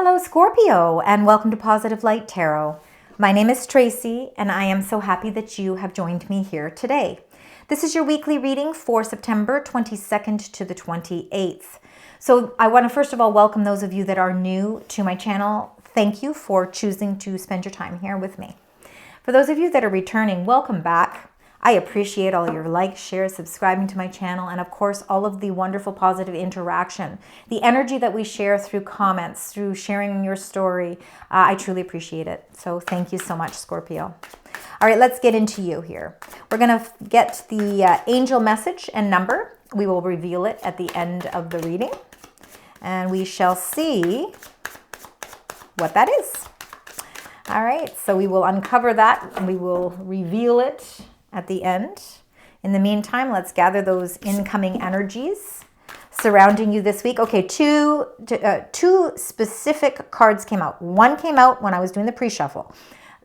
Hello, Scorpio, and welcome to Positive Light Tarot. My name is Tracy, and I am so happy that you have joined me here today. This is your weekly reading for September 22nd to the 28th. So I want to first of all welcome those of you that are new to my channel. Thank you for choosing to spend your time here with me. For those of you that are returning, welcome back. I appreciate all your likes, shares, subscribing to my channel, and of course, all of the wonderful positive interaction. The energy that we share through comments, through sharing your story, I truly appreciate it. So thank you so much, Scorpio. All right, let's get into you here. We're going to get the angel message and number. We will reveal it at the end of the reading, and we shall see what that is. All right, so we will uncover that, and we will reveal it at the end. In the meantime, let's gather those incoming energies surrounding you this week. Okay, two specific cards came out. One came out when I was doing the pre-shuffle.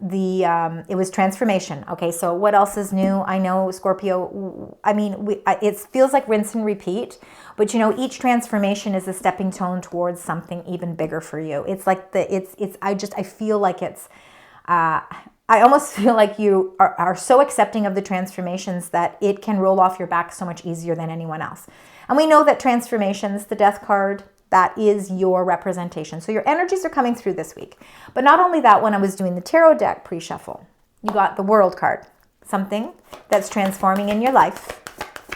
It was transformation. Okay, so what else is new? I know, Scorpio, it feels like rinse and repeat, but you know, each transformation is a stepping stone towards something even bigger for you. It's like I feel like it's I almost feel like you are so accepting of the transformations that it can roll off your back so much easier than anyone else. And we know that transformations, the death card, that is your representation. So your energies are coming through this week. But not only that, when I was doing the tarot deck pre-shuffle, you got the World card. Something that's transforming in your life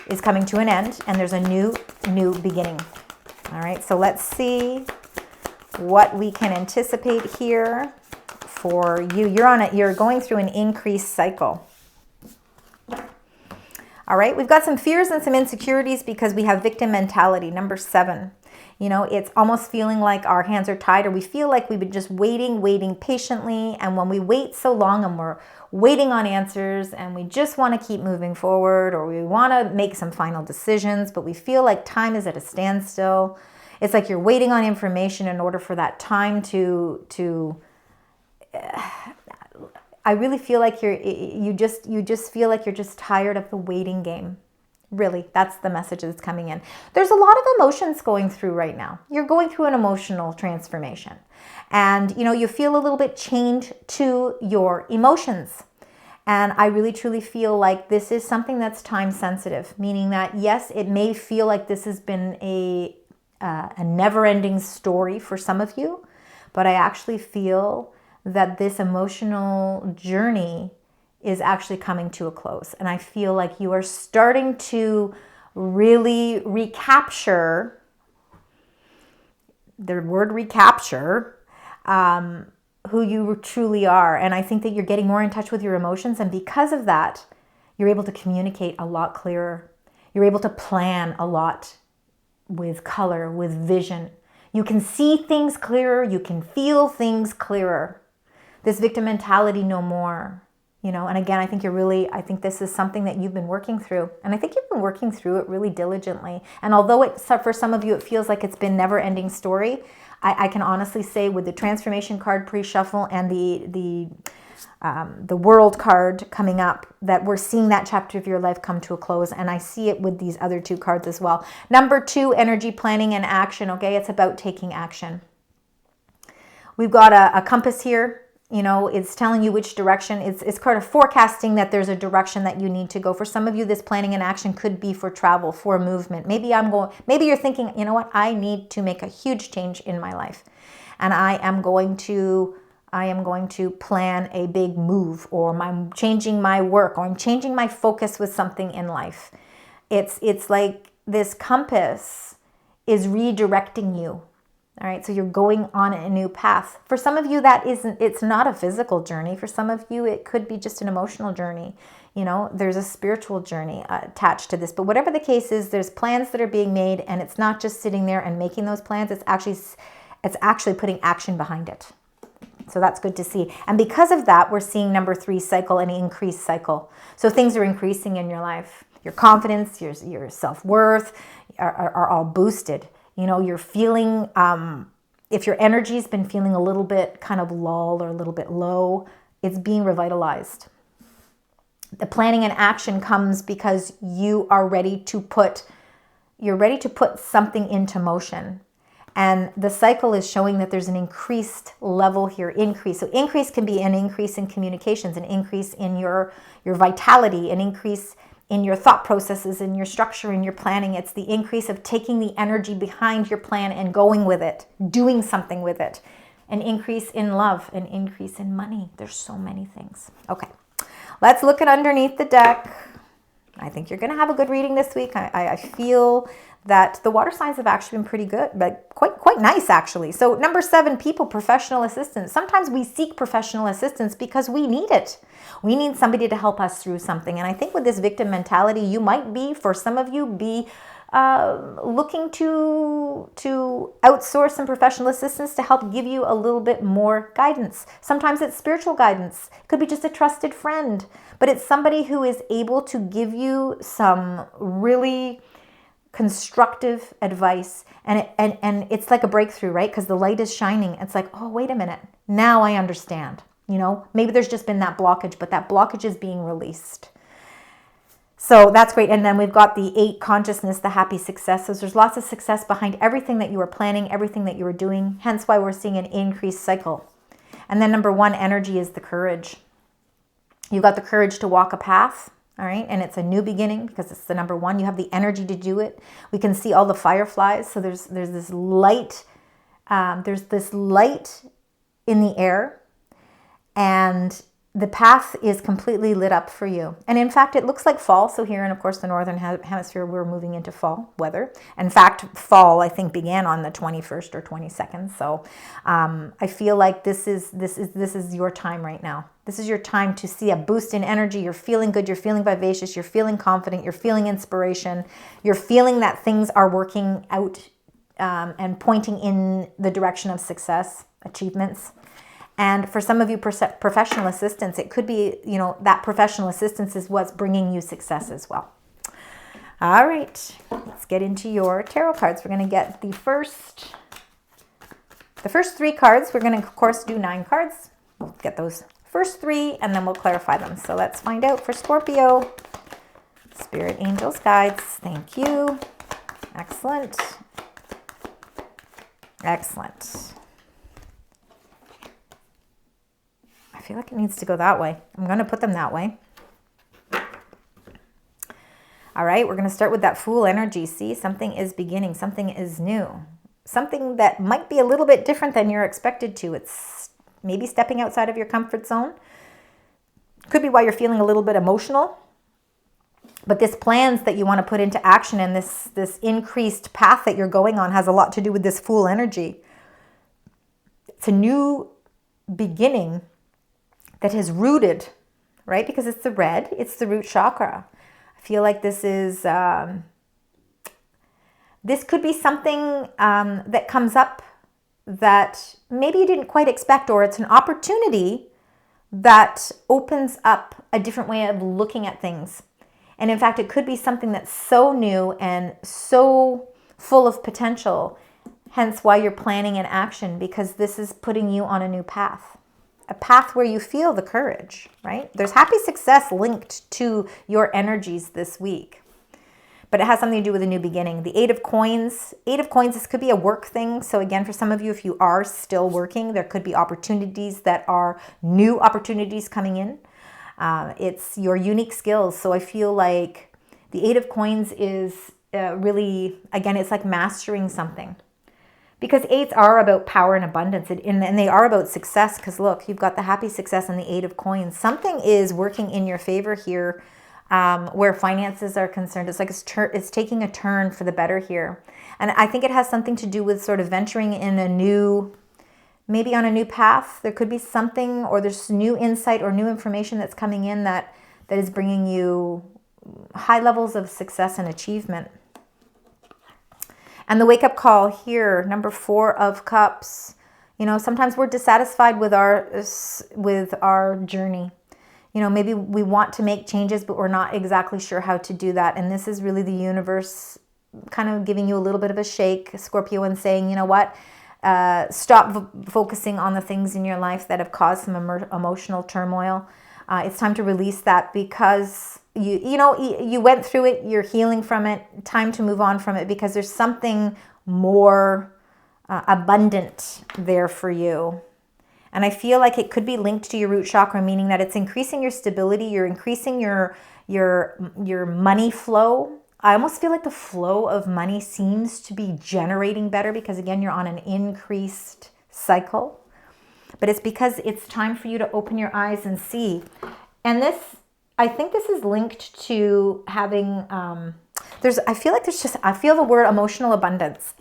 is coming to an end, and there's a new beginning. All right, so let's see what we can anticipate here for you. You're going through an increased cycle. All right, we've got some fears and some insecurities because we have victim mentality, number 7. You know, it's almost feeling like our hands are tied, or we feel like we've been just waiting patiently. And when we wait so long and we're waiting on answers and we just want to keep moving forward, or we want to make some final decisions, but we feel like time is at a standstill. It's like you're waiting on information in order for that time I really feel like you just feel like you're just tired of the waiting game. Really, that's the message that's coming in. There's a lot of emotions going through right now. You're going through an emotional transformation. And you know, you feel a little bit chained to your emotions. And I really truly feel like this is something that's time sensitive, meaning that yes, it may feel like this has been a never-ending story for some of you, but I actually feel that this emotional journey is actually coming to a close. And I feel like you are starting to really recapture, the word recapture, who you truly are. And I think that you're getting more in touch with your emotions. And because of that, you're able to communicate a lot clearer. You're able to plan a lot with color, with vision. You can see things clearer. You can feel things clearer. This victim mentality no more, you know. And again, I think this is something that you've been working through. And I think you've been working through it really diligently. And although for some of you, it feels like it's been never-ending story, I can honestly say with the transformation card pre-shuffle and the World card coming up, that we're seeing that chapter of your life come to a close. And I see it with these other 2 cards as well. Number 2, energy, planning, and action. Okay, it's about taking action. We've got a compass here. You know, it's telling you which direction. It's kind of forecasting that there's a direction that you need to go. For some of you, this planning and action could be for travel, for movement. Maybe you're thinking, you know what, I need to make a huge change in my life. And I am going to plan a big move, or I'm changing my work, or I'm changing my focus with something in life. It's like this compass is redirecting you. All right, so you're going on a new path. For some of you, it's not a physical journey. For some of you, it could be just an emotional journey. You know, there's a spiritual journey attached to this. But whatever the case is, there's plans that are being made, and it's not just sitting there and making those plans. It's actually putting action behind it. So that's good to see. And because of that, we're seeing number 3 cycle, an increased cycle. So things are increasing in your life. Your confidence, your self-worth are all boosted. You know, you're feeling, if your energy's been feeling a little bit kind of lull or a little bit low, it's being revitalized. The planning and action comes because you're ready to put something into motion. And the cycle is showing that there's an increased level here, increase. So increase can be an increase in communications, an increase in your vitality, an increase in your thought processes, in your structure, in your planning. It's the increase of taking the energy behind your plan and going with it, doing something with it. An increase in love, an increase in money. There's so many things. Okay, let's look at underneath the deck. I think you're going to have a good reading this week. I feel that the water signs have actually been pretty good, but quite nice actually. So number 7, people, professional assistance. Sometimes we seek professional assistance because we need it. We need somebody to help us through something. And I think with this victim mentality, you might be, for some of you, be looking to outsource some professional assistance to help give you a little bit more guidance. Sometimes it's spiritual guidance. It could be just a trusted friend, but it's somebody who is able to give you some really constructive advice, and it's like a breakthrough, right? Because the light is shining. It's like, oh, wait a minute, now I understand. You know, maybe there's just been that blockage, but that blockage is being released. So that's great. And then we've got the 8, consciousness, the happy success. So there's lots of success behind everything that you are planning, everything that you are doing, hence why we're seeing an increased cycle. And then number 1, energy, is the courage. You've got the courage to walk a path. All right, and it's a new beginning because it's the number 1. You have the energy to do it. We can see all the fireflies. So there's this light. There's this light in the air, and the path is completely lit up for you. And in fact, it looks like fall. So here in, of course, the northern hemisphere, we're moving into fall weather. In fact, fall, I think, began on the 21st or 22nd. So I feel like this is your time right now. This is your time to see a boost in energy. You're feeling good. You're feeling vivacious. You're feeling confident. You're feeling inspiration. You're feeling that things are working out and pointing in the direction of success, achievements. And for some of you, professional assistance, it could be, you know, that professional assistance is what's bringing you success as well. All right, let's get into your tarot cards. We're going to get the first 3 cards. We're going to, of course, do 9 cards. We'll get those first 3, and then we'll clarify them. So let's find out for Scorpio. Spirit, angels, guides. Thank you. Excellent. Excellent. I feel like it needs to go that way. I'm going to put them that way. All right, we're going to start with that Fool energy. See, something is beginning. Something is new. Something that might be a little bit different than you're expected to. It's maybe stepping outside of your comfort zone. Could be why you're feeling a little bit emotional. But this plans that you want to put into action and this increased path that you're going on has a lot to do with this Fool energy. It's a new beginning that has rooted, right? Because it's the red, it's the root chakra. I feel like this is, this could be something that comes up that maybe you didn't quite expect, or it's an opportunity that opens up a different way of looking at things. And in fact, it could be something that's so new and so full of potential, hence why you're planning an action, because this is putting you on a new path. A path where you feel the courage, right? There's happy success linked to your energies this week. But it has something to do with a new beginning. The 8 of coins. 8 of coins, this could be a work thing. So again, for some of you, if you are still working, there could be opportunities that are new opportunities coming in. It's your unique skills. So I feel like the 8 of coins is really, again, it's like mastering something. Because 8s are about power and abundance, and they are about success. Because look, you've got the happy success and the 8 of coins. Something is working in your favor here where finances are concerned. It's like it's taking a turn for the better here. And I think it has something to do with sort of venturing in a new, maybe on a new path. There could be something, or there's new insight or new information that's coming in that is bringing you high levels of success and achievement. And the wake-up call here, number 4 of cups. You know, sometimes we're dissatisfied with our journey. You know, maybe we want to make changes, but we're not exactly sure how to do that. And this is really the universe kind of giving you a little bit of a shake, Scorpio, and saying, you know what, stop focusing on the things in your life that have caused some emotional turmoil. It's time to release that, because you went through it, you're healing from it, time to move on from it, because there's something more abundant there for you. And I feel like it could be linked to your root chakra, meaning that it's increasing your stability, you're increasing your money flow. I almost feel like the flow of money seems to be generating better because, again, you're on an increased cycle. But it's because it's time for you to open your eyes and see. And this, I think this is linked to having, I feel the word emotional abundance,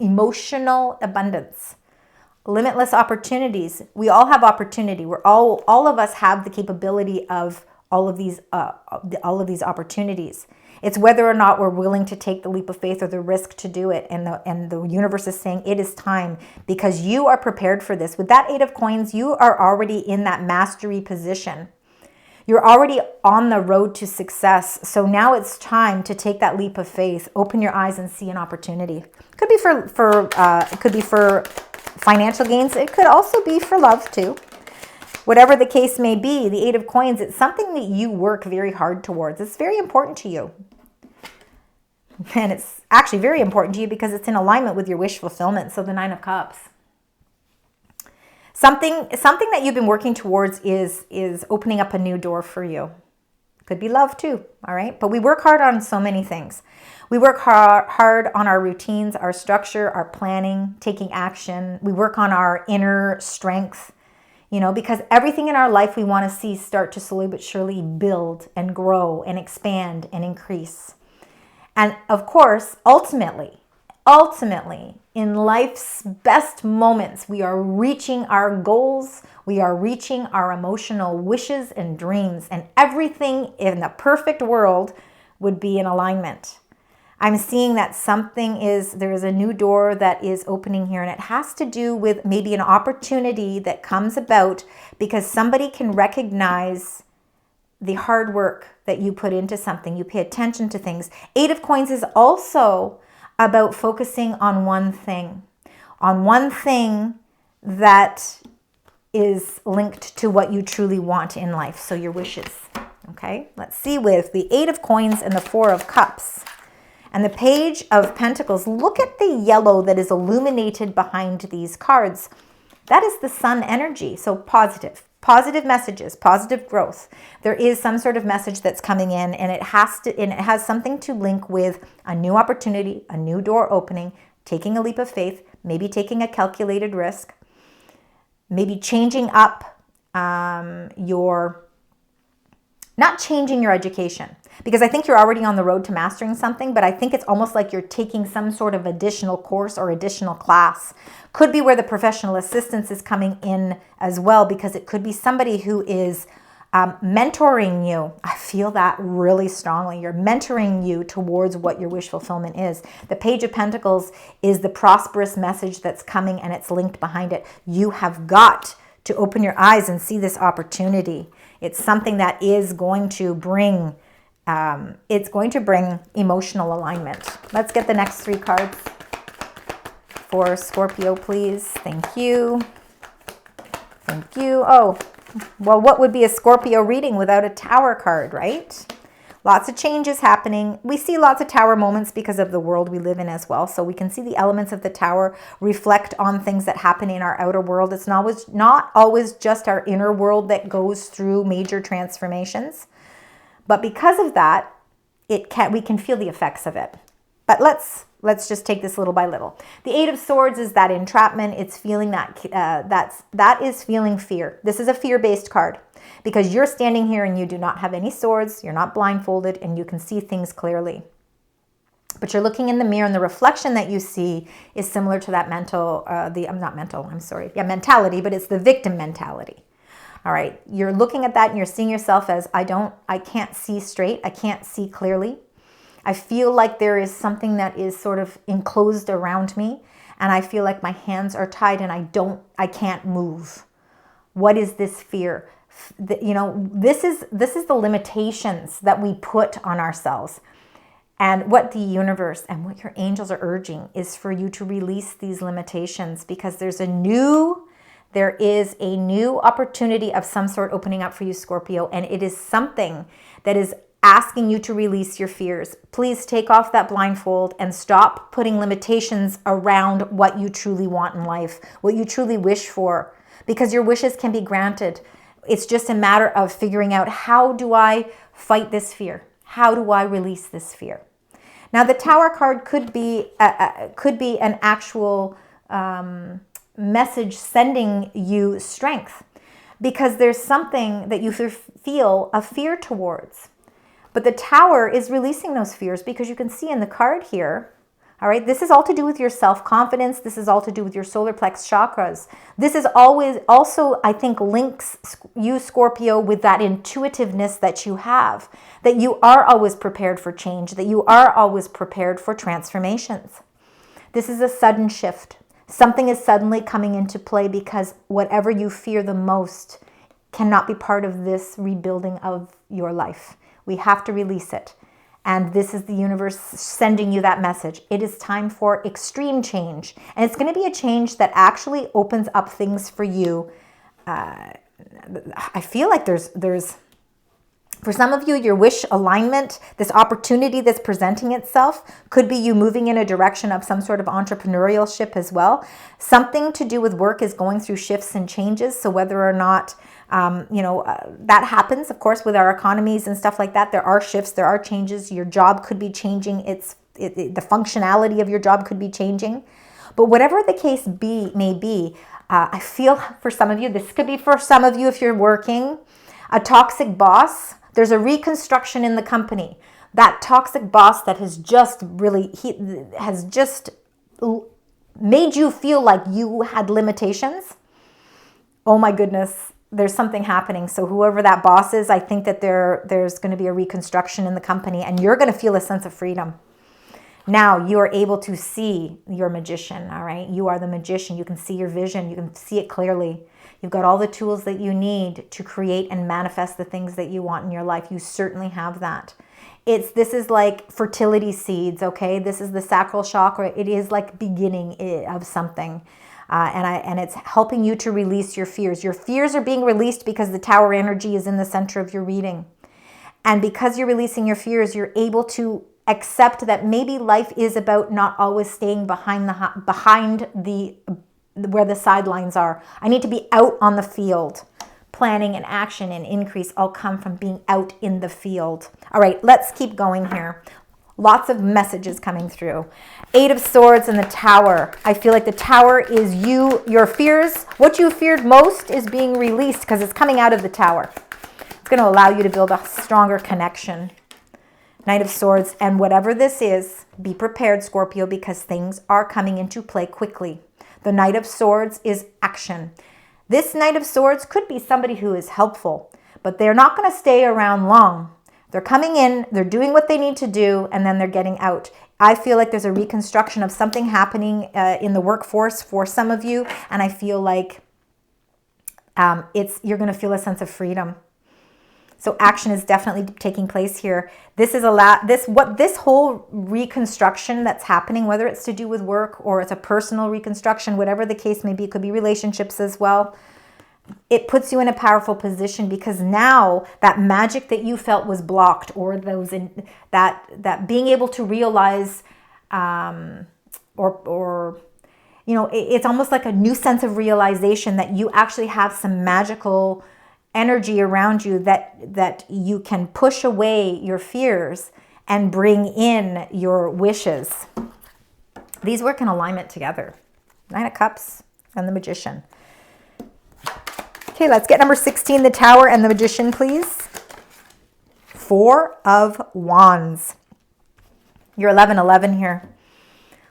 limitless opportunities. We all have opportunity. All of us have the capability of all of these opportunities. It's whether or not we're willing to take the leap of faith or the risk to do it. And the universe is saying it is time because you are prepared for this. With that 8 of coins, you are already in that mastery position. You're already on the road to success. So now it's time to take that leap of faith, open your eyes and see an opportunity. It could be for financial gains. It could also be for love too. Whatever the case may be, the 8 of coins, it's something that you work very hard towards. It's very important to you. And it's actually very important to you because it's in alignment with your wish fulfillment. So the 9 of cups. Something that you've been working towards is opening up a new door for you. Could be love too, all right? But we work hard on so many things. We work hard on our routines, our structure, our planning, taking action. We work on our inner strength, because everything in our life we want to see start to slowly but surely build and grow and expand and increase. And of course, ultimately, in life's best moments, we are reaching our goals, we are reaching our emotional wishes and dreams, and everything in the perfect world would be in alignment. I'm seeing that there is a new door that is opening here, and it has to do with maybe an opportunity that comes about because somebody can recognize the hard work that you put into something. You pay attention to things. 8 of coins is also about focusing on one thing that is linked to what you truly want in life. So your wishes. Okay, let's see with the 8 of coins and the 4 of cups. And the Page of Pentacles, look at the yellow that is illuminated behind these cards. That is the sun energy. So positive messages, positive growth. There is some sort of message that's coming in, and it has something to link with a new opportunity, a new door opening, taking a leap of faith, maybe taking a calculated risk, maybe changing up not changing your education, because I think you're already on the road to mastering something, but I think it's almost like you're taking some sort of additional course or additional class. Could be where the professional assistance is coming in as well, because it could be somebody who is mentoring you. I feel that really strongly. You're mentoring you towards what your wish fulfillment is. The Page of Pentacles is the prosperous message that's coming, and it's linked behind it. You have got to open your eyes and see this opportunity. It's something that is going to bring emotional alignment. Let's get the next 3 cards for Scorpio, please. Thank you. Thank you. Oh, well, what would be a Scorpio reading without a Tower card, right? Lots of changes happening. We see lots of Tower moments because of the world we live in as well. So we can see the elements of the Tower reflect on things that happen in our outer world. It's not always just our inner world that goes through major transformations. But because of that, we can feel the effects of it. But let's just take this little by little. The 8 of Swords is that entrapment. It's feeling that is feeling fear. This is a fear-based card because you're standing here and you do not have any swords. You're not blindfolded and you can see things clearly. But you're looking in the mirror, and the reflection that you see is similar to that mentality, but it's the victim mentality. All right, you're looking at that and you're seeing yourself as, I can't see straight. I can't see clearly. I feel like there is something that is sort of enclosed around me, and I feel like my hands are tied and I can't move. What is this fear? This is the limitations that we put on ourselves. And what the universe and what your angels are urging is for you to release these limitations, because there is a new opportunity of some sort opening up for you, Scorpio, and it is something that is asking you to release your fears. Please take off that blindfold and stop putting limitations around what you truly want in life, what you truly wish for, because your wishes can be granted. It's just a matter of figuring out, how do I fight this fear? How do I release this fear? Now, the Tower card could be an actual message sending you strength, because there's something that you feel a fear towards. But the Tower is releasing those fears, because you can see in the card here, all right, this is all to do with your self-confidence. This is all to do with your solar plex chakras. This is always also, I think, links you, Scorpio, with that intuitiveness that you have, that you are always prepared for change, that you are always prepared for transformations. This is a sudden shift. Something is suddenly coming into play, because whatever you fear the most cannot be part of this rebuilding of your life. We have to release it. And this is the universe sending you that message. It is time for extreme change. And it's going to be a change that actually opens up things for you. I feel like there's for some of you, your wish alignment, this opportunity that's presenting itself, could be you moving in a direction of some sort of entrepreneurship as well. Something to do with work is going through shifts and changes. So whether or not that happens, of course, with our economies and stuff like that, there are shifts, there are changes. Your job could be changing. The functionality of your job could be changing. But whatever the case may be, I feel for some of you, this could be for some of you if you're working, a toxic boss. There's a reconstruction in the company. That toxic boss that has just made you feel like you had limitations. Oh my goodness, there's something happening. So whoever that boss is, I think that there's going to be a reconstruction in the company, and you're going to feel a sense of freedom. Now you are able to see your magician, all right? You are the magician. You can see your vision. You can see it clearly. You've got all the tools that you need to create and manifest the things that you want in your life. You certainly have that. This is like fertility seeds, okay? This is the sacral chakra. It is like beginning of something. And it's helping you to release your fears. Your fears are being released because the Tower energy is in the center of your reading. And because you're releasing your fears, you're able to accept that maybe life is about not always staying behind where the sidelines are. I need to be out on the field. Planning and action and increase all come from being out in the field. All right, let's keep going here. Lots of messages coming through. 8 of Swords and the Tower. I feel like the Tower is your fears. What you feared most is being released because it's coming out of the Tower. It's going to allow you to build a stronger connection. Knight of Swords. And whatever this is, be prepared, Scorpio, because things are coming into play quickly. The Knight of Swords is action. This Knight of Swords could be somebody who is helpful, but they're not going to stay around long. They're coming in, they're doing what they need to do, and then they're getting out. I feel like there's a reconstruction of something happening in the workforce for some of you, and I feel like you're going to feel a sense of freedom. So action is definitely taking place here. This whole reconstruction that's happening, whether it's to do with work or it's a personal reconstruction, whatever the case may be, it could be relationships as well. It puts you in a powerful position because now that magic that you felt was blocked, or that being able to realize, it's almost like a new sense of realization that you actually have some magical energy around you that you can push away your fears and bring in your wishes. These work in alignment together. 9 of Cups and the Magician. Okay, let's get number 16, the Tower and the Magician, please. 4 of Wands. You're 11-11 here.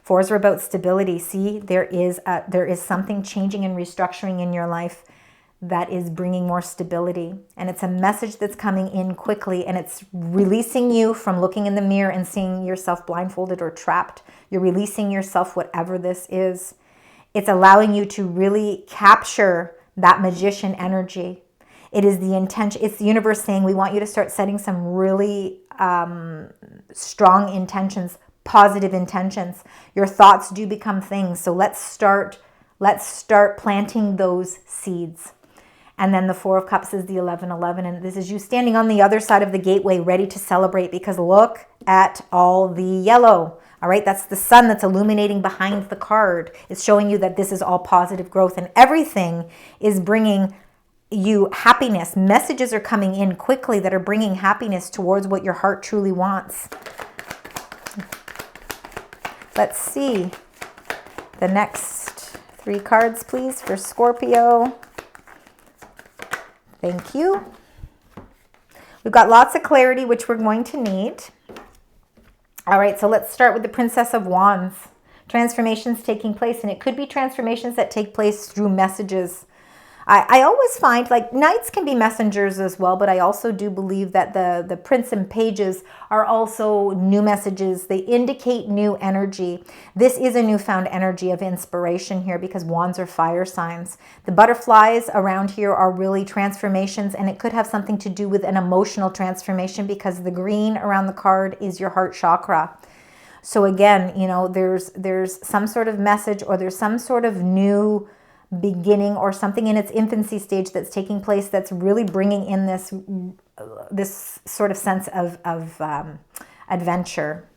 4s are about stability. See, there is something changing and restructuring in your life that is bringing more stability. And it's a message that's coming in quickly, and it's releasing you from looking in the mirror and seeing yourself blindfolded or trapped. You're releasing yourself, whatever this is. It's allowing you to really capture that magician energy. It is the intention. It's the universe saying, we want you to start setting some really strong intentions, positive intentions. Your thoughts do become things. So let's start planting those seeds. And then the Four of Cups is the 1111. And this is you standing on the other side of the gateway, ready to celebrate, because look at all the yellow. All right, that's the sun that's illuminating behind the card. It's showing you that this is all positive growth, and everything is bringing you happiness. Messages are coming in quickly that are bringing happiness towards what your heart truly wants. Let's see the next 3 cards, please, for Scorpio. Thank you. We've got lots of clarity, which we're going to need. All right, so let's start with the Princess of Wands. Transformations taking place, and it could be transformations that take place through messages. I always find, like, knights can be messengers as well, but I also do believe that the prince and pages are also new messages. They indicate new energy. This is a newfound energy of inspiration here, because wands are fire signs. The butterflies around here are really transformations, and it could have something to do with an emotional transformation, because the green around the card is your heart chakra. So again, you know, there's some sort of message, or there's some sort of new beginning or something in its infancy stage that's taking place, that's really bringing in this sort of sense of adventure.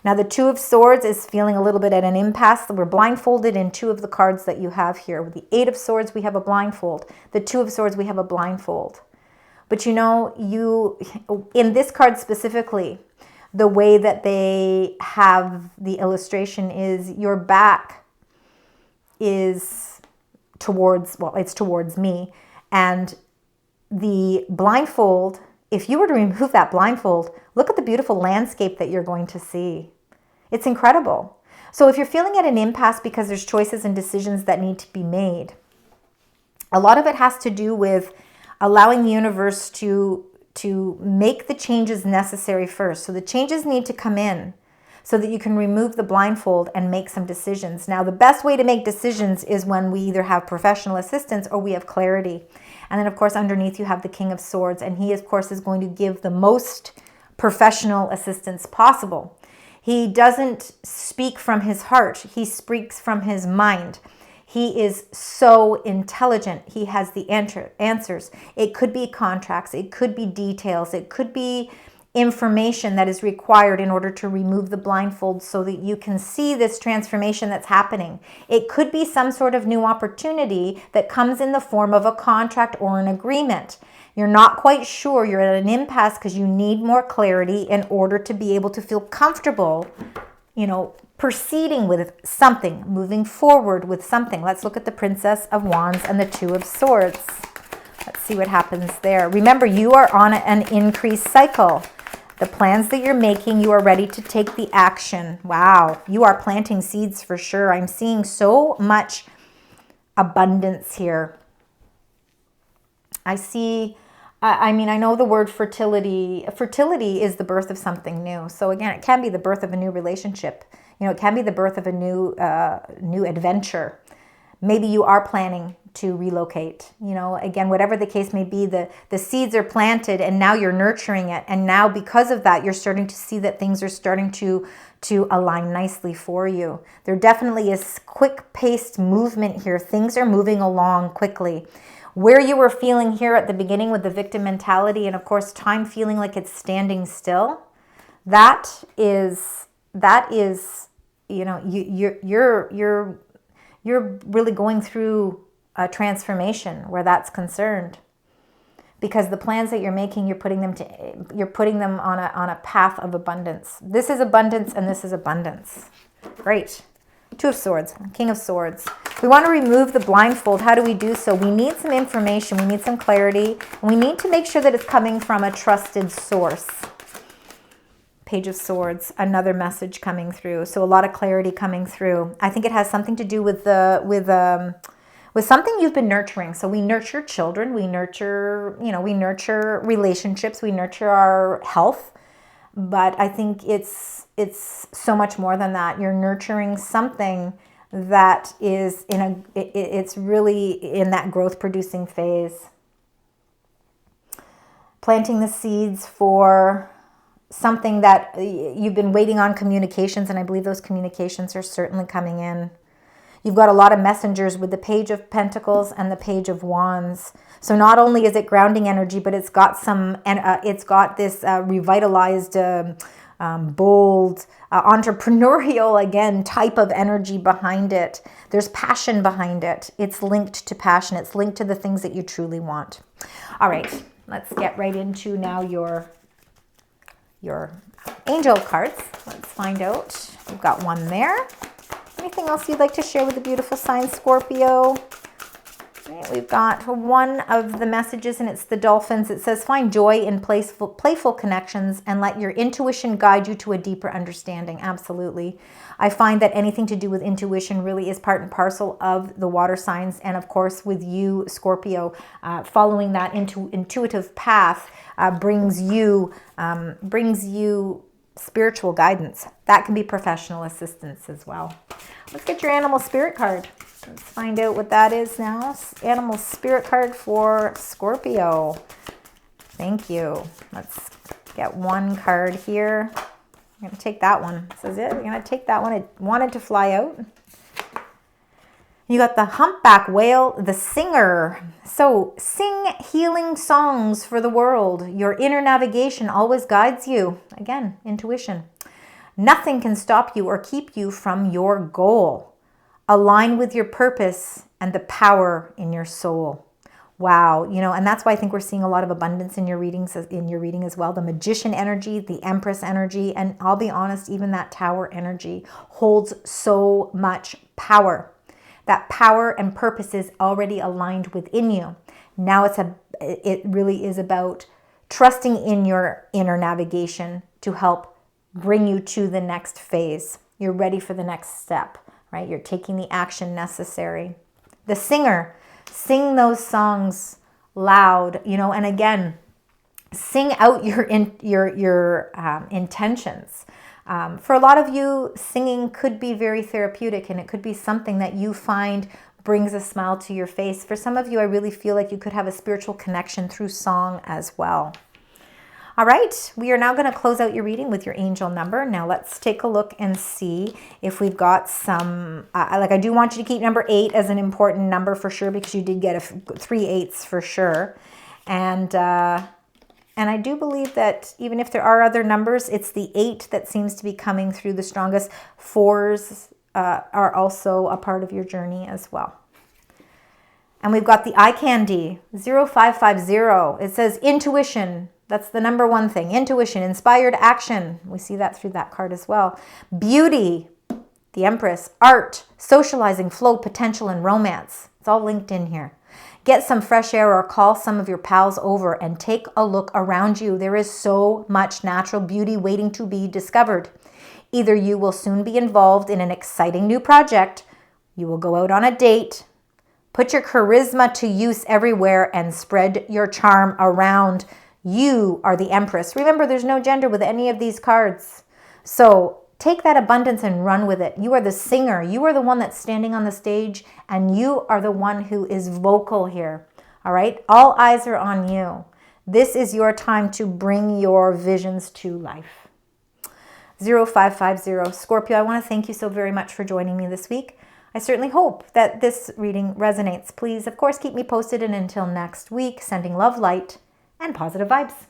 Now the Two of Swords is feeling a little bit at an impasse. We're blindfolded in 2 of the cards that you have here. With the 8 of Swords, we have a blindfold. The 2 of Swords, we have a blindfold. But you know, in this card specifically, the way that they have the illustration is your back is towards, well, it's towards me. And the blindfold, if you were to remove that blindfold, look at the beautiful landscape that you're going to see. It's incredible. So if you're feeling at an impasse because there's choices and decisions that need to be made, a lot of it has to do with allowing the universe to make the changes necessary first. So the changes need to come in so that you can remove the blindfold and make some decisions. Now, the best way to make decisions is when we either have professional assistance or we have clarity. And then, of course, underneath you have the King of Swords, and he, of course, is going to give the most professional assistance possible. He doesn't speak from his heart. He speaks from his mind. He is so intelligent. He has the answers. It could be contracts. It could be details. It could be information that is required in order to remove the blindfold so that you can see this transformation that's happening. It could be some sort of new opportunity that comes in the form of a contract or an agreement. You're not quite sure. You're at an impasse because you need more clarity in order to be able to feel comfortable, you know, proceeding with something, moving forward with something. Let's look at the Princess of Wands and the Two of Swords. Let's see what happens there. Remember, you are on an increased cycle. The plans that you're making, you are ready to take the action. Wow, you are planting seeds for sure. I'm seeing so much abundance here. I see, I mean, I know the word fertility. Fertility is the birth of something new. So again, it can be the birth of a new relationship. You know, it can be the birth of a new adventure. Maybe you are planning to relocate. You know, again, whatever the case may be, the seeds are planted and now you're nurturing it. And now because of that, you're starting to see that things are starting to align nicely for you. There definitely is quick-paced movement here. Things are moving along quickly. Where you were feeling here at the beginning with the victim mentality and of course time feeling like it's standing still, that is, you know, you're really going through a transformation where that's concerned, because the plans that you're making, you're putting them on a path of abundance. This is abundance and this is abundance. Great. Two of Swords, King of Swords. We want to remove the blindfold. How do we do so? We need some information. We need some clarity. And we need to make sure that it's coming from a trusted source. Page of Swords, another message coming through. So a lot of clarity coming through. I think it has something to do with something you've been nurturing. So we nurture children, we nurture, you know, we nurture relationships, we nurture our health. But I think it's so much more than that. You're nurturing something that is it's really in that growth producing phase. Planting the seeds for something that you've been waiting on, communications, and I believe those communications are certainly coming in. You've got a lot of messengers with the Page of Pentacles and the Page of Wands. So not only is it grounding energy, but it's got some, it's got this revitalized, bold, entrepreneurial, again, type of energy behind it. There's passion behind it. It's linked to passion. It's linked to the things that you truly want. All right, let's get right into now your angel cards. Let's find out. We've got one there. Anything else you'd like to share with the beautiful sign Scorpio? Right, we've got one of the messages, and it's the dolphins. It says, find joy in playful connections and let your intuition guide you to a deeper understanding. Absolutely. I find that anything to do with intuition really is part and parcel of the water signs. And of course, with you, Scorpio, following that intuitive path brings you spiritual guidance. That can be professional assistance as well. Let's get your animal spirit card. Let's find out what that is now. Animal spirit card for Scorpio. Thank you. Let's get one card here. I'm going to take that one. This is it. We're going to take that one. It wanted to fly out. You got the humpback whale, the singer. So sing healing songs for the world. Your inner navigation always guides you. Again, intuition. Nothing can stop you or keep you from your goal. Align with your purpose and the power in your soul. Wow, and that's why I think we're seeing a lot of abundance in your readings, in your reading as well. The Magician energy, the Empress energy, and I'll be honest, even that Tower energy holds so much power. That power and purpose is already aligned within you. Now it really is about trusting in your inner navigation to help bring you to the next phase. You're ready for the next step. Right? You're taking the action necessary. The singer, sing those songs loud, and again, sing out your intentions. For a lot of you, singing could be very therapeutic, and it could be something that you find brings a smile to your face. For some of you, I really feel like you could have a spiritual connection through song as well. All right, we are now going to close out your reading with your angel number. Now let's take a look and see if we've got some, I do want you to keep number 8 as an important number for sure, because you did get 3 8s for sure. And I do believe that even if there are other numbers, it's the 8 that seems to be coming through the strongest. 4s are also a part of your journey as well. And we've got the eye candy, 0550. It says intuition. That's the number one thing. Intuition, inspired action. We see that through that card as well. Beauty, the Empress. Art, socializing, flow, potential, and romance. It's all linked in here. Get some fresh air or call some of your pals over and take a look around you. There is so much natural beauty waiting to be discovered. Either you will soon be involved in an exciting new project, you will go out on a date, put your charisma to use everywhere, and spread your charm around. You are the Empress. Remember, there's no gender with any of these cards. So take that abundance and run with it. You are the singer. You are the one that's standing on the stage, and you are the one who is vocal here. All right? All eyes are on you. This is your time to bring your visions to life. 0550. Scorpio, I want to thank you so very much for joining me this week. I certainly hope that this reading resonates. Please, of course, keep me posted, and until next week, sending love, light, and positive vibes.